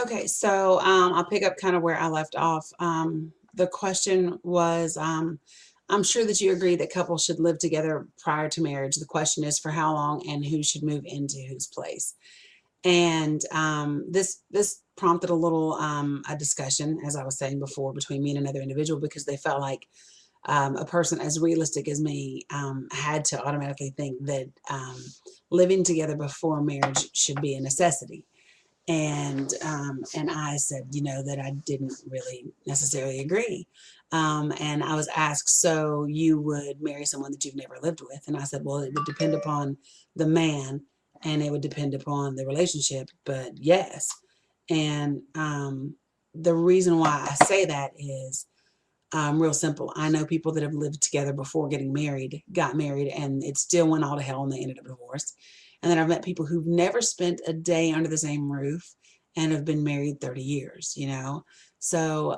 Okay, so I'll pick up kind of where I left off. The question was, I'm sure that you agree that couples should live together prior to marriage. The question is for how long and who should move into whose place. And this prompted a little a discussion, as I was saying before, between me and another individual because they felt like a person as realistic as me had to automatically think that living together before marriage should be a necessity. And I said, that I didn't really necessarily agree. And I was asked, so you would marry someone that you've never lived with? And I said, well, it would depend upon the man and it would depend upon the relationship, but yes. And the reason why I say that is real simple. I know people that have lived together before getting married, got married, and it still went all to hell and they ended up divorced. And then I've met people who've never spent a day under the same roof and have been married 30 years. So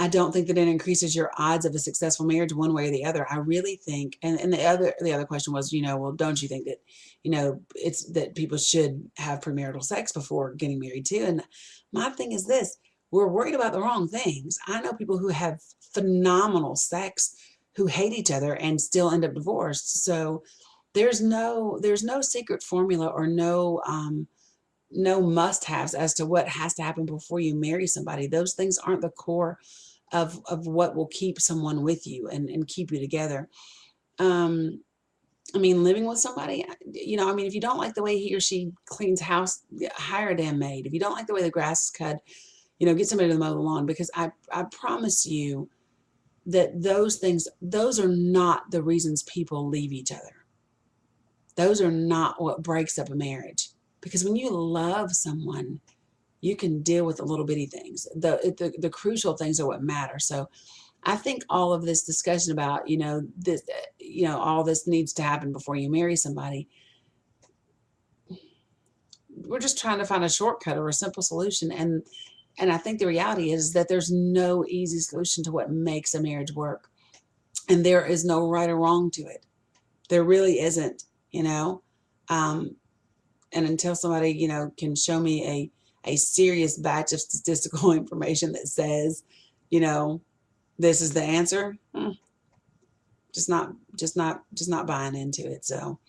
I don't think that it increases your odds of a successful marriage one way or the other. I really think, and the other question was, well, don't you think that, it's that people should have premarital sex before getting married too? And my thing is this: we're worried about the wrong things. I know people who have phenomenal sex who hate each other and still end up divorced. So there's no secret formula or no must-haves as to what has to happen before you marry somebody. Those things aren't the core of what will keep someone with you and keep you together. Um, I mean, living with somebody, if you don't like the way he or she cleans house, hire a damn maid. If you don't like the way the grass is cut, get somebody to mow the lawn, because I promise you that those things, those are not the reasons people leave each other. Those are not what breaks up a marriage. Because when you love someone, you can deal with the little bitty things. The crucial things are what matter. So I think all of this discussion about, this, all this needs to happen before you marry somebody. We're just trying to find a shortcut or a simple solution. And I think the reality is that there's no easy solution to what makes a marriage work. And there is no right or wrong to it. There really isn't. Um, and until somebody, can show me a serious batch of statistical information that says, you know, this is the answer, just not buying into it. So,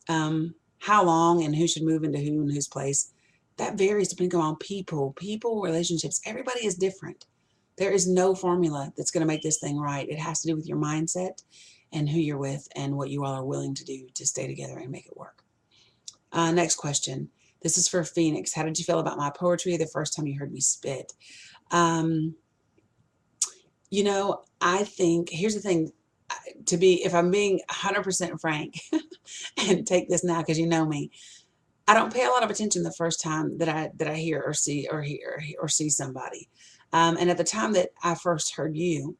how long and who should move into who and whose place, that varies depending on people, relationships. Everybody is different. There is no formula that's going to make this thing right. It has to do with your mindset and who you're with and what you all are willing to do to stay together and make it work. Next question. This is for Phoenix. How did you feel about my poetry the first time you heard me spit? Um, I think, here's the thing, if I'm being 100% frank, and take this now because you know me, I don't pay a lot of attention the first time that I hear or see somebody. And at the time that I first heard you,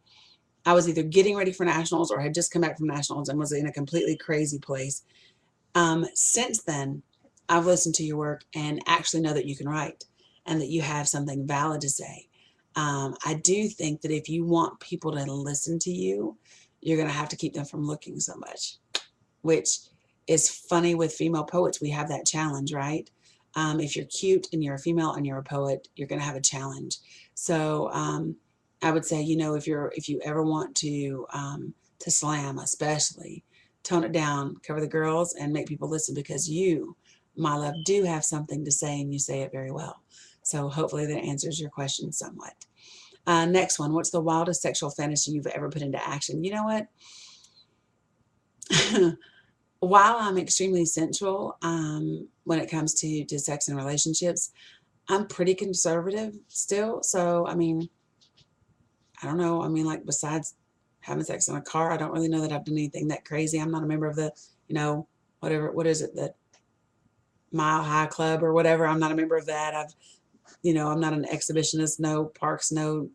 I was either getting ready for nationals or had just come back from nationals and was in a completely crazy place. Since then, I've listened to your work and actually know that you can write and that you have something valid to say. I do think that if you want people to listen to you, you're going to have to keep them from looking so much, which is funny with female poets. We have that challenge, right? If you're cute and you're a female and you're a poet, you're going to have a challenge. So I would say, if you ever want to slam, especially, tone it down, cover the girls, and make people listen, because you, my love, do have something to say and you say it very well. So hopefully that answers your question somewhat. Next one. What's the wildest sexual fantasy you've ever put into action? You know what? While I'm extremely sensual when it comes to sex and relationships, I'm pretty conservative still. So, I don't know. Like, besides having sex in a car, I don't really know that I've done anything that crazy. I'm not a member of the, what is it, the Mile High Club or whatever. I'm not a member of that. I'm not an exhibitionist. No parks, no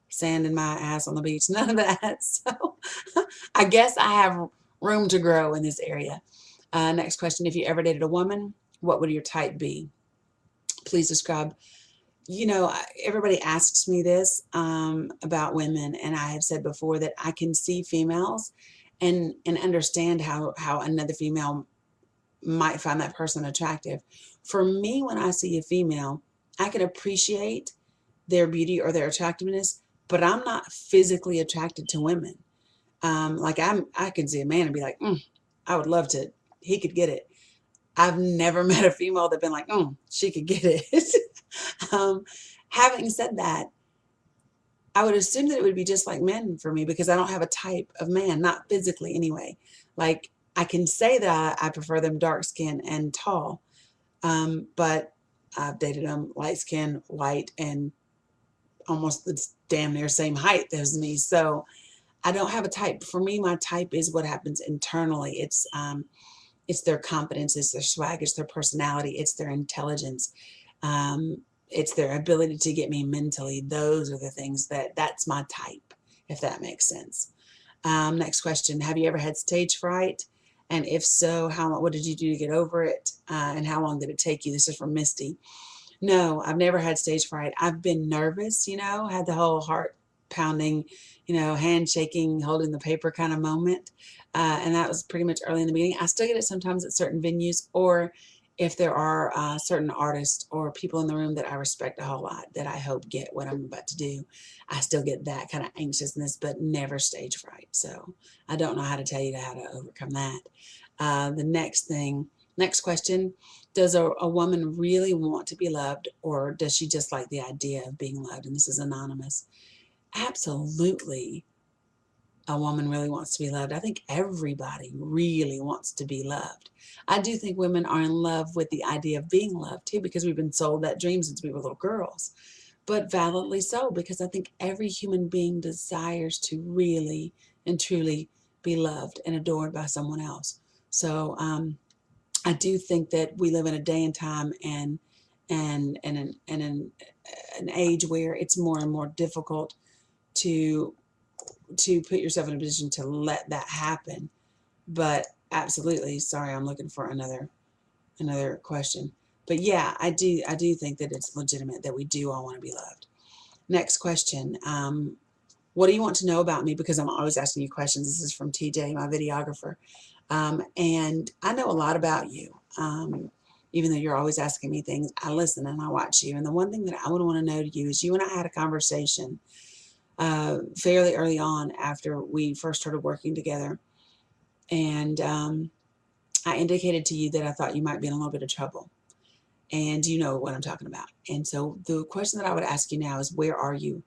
sand in my ass on the beach, none of that. So I guess I have room to grow in this area. Next question. If you ever dated a woman, what would your type be? Please describe. Everybody asks me this about women, and I have said before that I can see females and understand how another female might find that person attractive. For me, when I see a female, I can appreciate their beauty or their attractiveness, but I'm not physically attracted to women. Like I can see a man and be like, I would love to, he could get it. I've never met a female that been like, she could get it. um, Having said that, I would assume that it would be just like men for me because I don't have a type of man, not physically anyway. Like I can say that I prefer them dark skin and tall, but I've dated them light skin, white, and almost the damn near same height as me. So I don't have a type. For me, my type is what happens internally. It's their confidence, it's their swag, it's their personality, it's their intelligence, it's their ability to get me mentally. Those are the things that's my type, if that makes sense. Next question: have you ever had stage fright? And if so, what did you do to get over it? And how long did it take you? This is from Misty. No, I've never had stage fright. I've been nervous, had the whole heart pounding, hand shaking, holding the paper kind of moment. And that was pretty much early in the meeting. I still get it sometimes at certain venues, or if there are certain artists or people in the room that I respect a whole lot that I hope get what I'm about to do. I still get that kind of anxiousness, but never stage fright. So I don't know how to tell you how to overcome that. The next question: does a woman really want to be loved, or does she just like the idea of being loved? And this is anonymous. Absolutely, a woman really wants to be loved. I think everybody really wants to be loved. I do think women are in love with the idea of being loved too, because we've been sold that dream since we were little girls. But validly so, because I think every human being desires to really and truly be loved and adored by someone else. So I do think that we live in a day and time and an age where it's more and more difficult to put yourself in a position to let that happen. But absolutely, sorry, I'm looking for another question. But yeah, I do think that it's legitimate that we do all want to be loved. Next question. What do you want to know about me? Because I'm always asking you questions. This is from TJ, my videographer. And I know a lot about you. Even though you're always asking me things, I listen and I watch you. And the one thing that I would want to know to you is you and I had a conversation fairly early on after we first started working together. And I indicated to you that I thought you might be in a little bit of trouble. And you know what I'm talking about. And so the question that I would ask you now is, where are you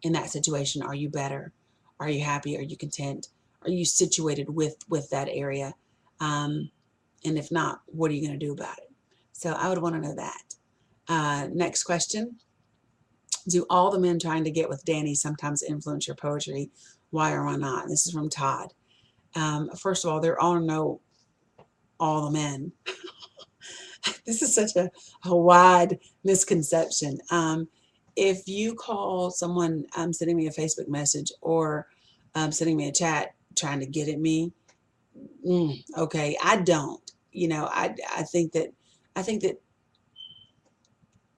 in that situation? Are you better? Are you happy? Are you content? Are you situated with that area? And if not, what are you going to do about it? So I would want to know that. Next question. Do all the men trying to get with Dani sometimes influence your poetry? Why or why not? And this is from Todd. First of all, there are no all the men. This is such a wide misconception. If you call someone sending me a Facebook message or sending me a chat trying to get at me, okay, I don't. I think that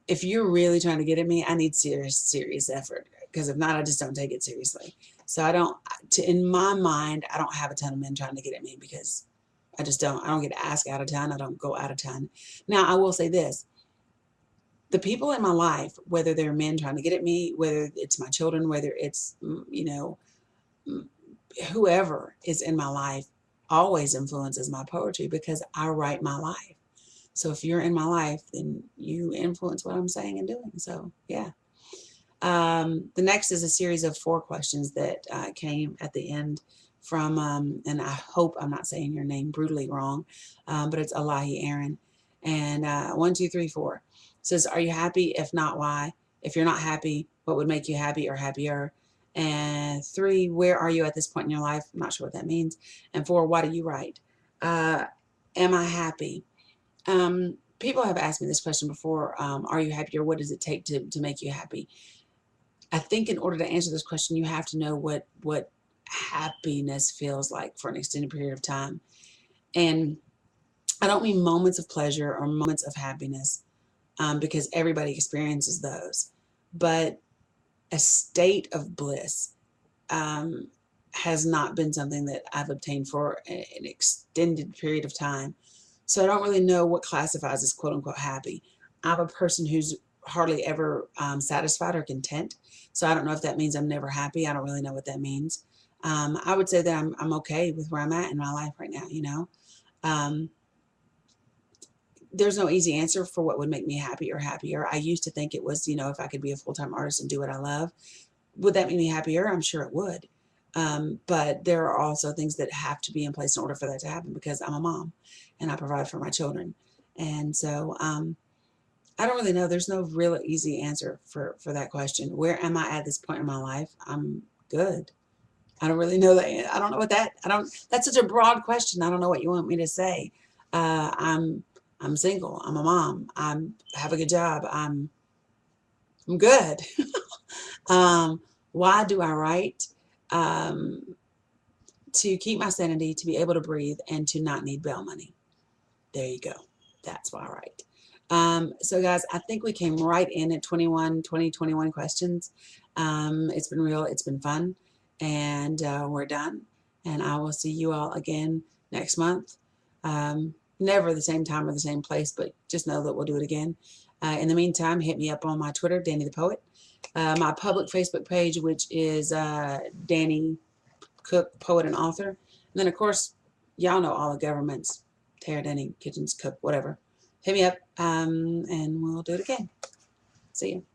if you're really trying to get at me, I need serious effort, because if not, I just don't take it seriously. So in my mind, I don't have a ton of men trying to get at me, because I just don't. I don't get asked out of town. I don't go out of town. Now, I will say this. The people in my life, whether they're men trying to get at me, whether it's my children, whether it's, whoever is in my life, always influences my poetry, because I write my life. So if you're in my life, then you influence what I'm saying and doing. So, yeah. The next is a series of 4 questions that came at the end from, and I hope I'm not saying your name brutally wrong, but it's Alahi Aaron. And 1, 2, 3, 4 it says, are you happy? If not, why? If you're not happy, what would make you happy or happier? And 3, where are you at this point in your life? I'm not sure what that means. And 4, why do you write? Am I happy? People have asked me this question before. Are you happy, or what does it take to make you happy? I think in order to answer this question, you have to know what happiness feels like for an extended period of time. And I don't mean moments of pleasure or moments of happiness, because everybody experiences those. But a state of bliss has not been something that I've obtained for an extended period of time. So I don't really know what classifies as quote unquote happy. I'm a person who's hardly ever satisfied or content. So I don't know if that means I'm never happy. I don't really know what that means. I would say that I'm okay with where I'm at in my life right now, you know. Um, there's no easy answer for what would make me happy or happier. I used to think it was, you know, if I could be a full-time artist and do what I love, would that make me happier? I'm sure it would. But there are also things that have to be in place in order for that to happen because I'm a mom and I provide for my children. And so I don't really know. There's no real easy answer for that question. Where am I at this point in my life? I'm good. I don't really know that. I don't know what that, I don't, that's such a broad question. I don't know what you want me to say. Uh, I'm, I'm single. I'm a mom. Have a good job. I'm good. Why do I write? Um, to keep my sanity, to be able to breathe, and to not need bail money. There you go. That's why I write. So guys, I think we came right in at 21 questions. It's been real. It's been fun. And we're done. And I will see you all again next month. Never the same time or the same place, but just know that we'll do it again. In the meantime, hit me up on my Twitter, Dani the Poet. My public Facebook page, which is Dani Cook, Poet, and Author. And then, of course, y'all know all the governments. Tara, Dani, Kitchens, Cook, whatever. Hit me up, and we'll do it again. See you.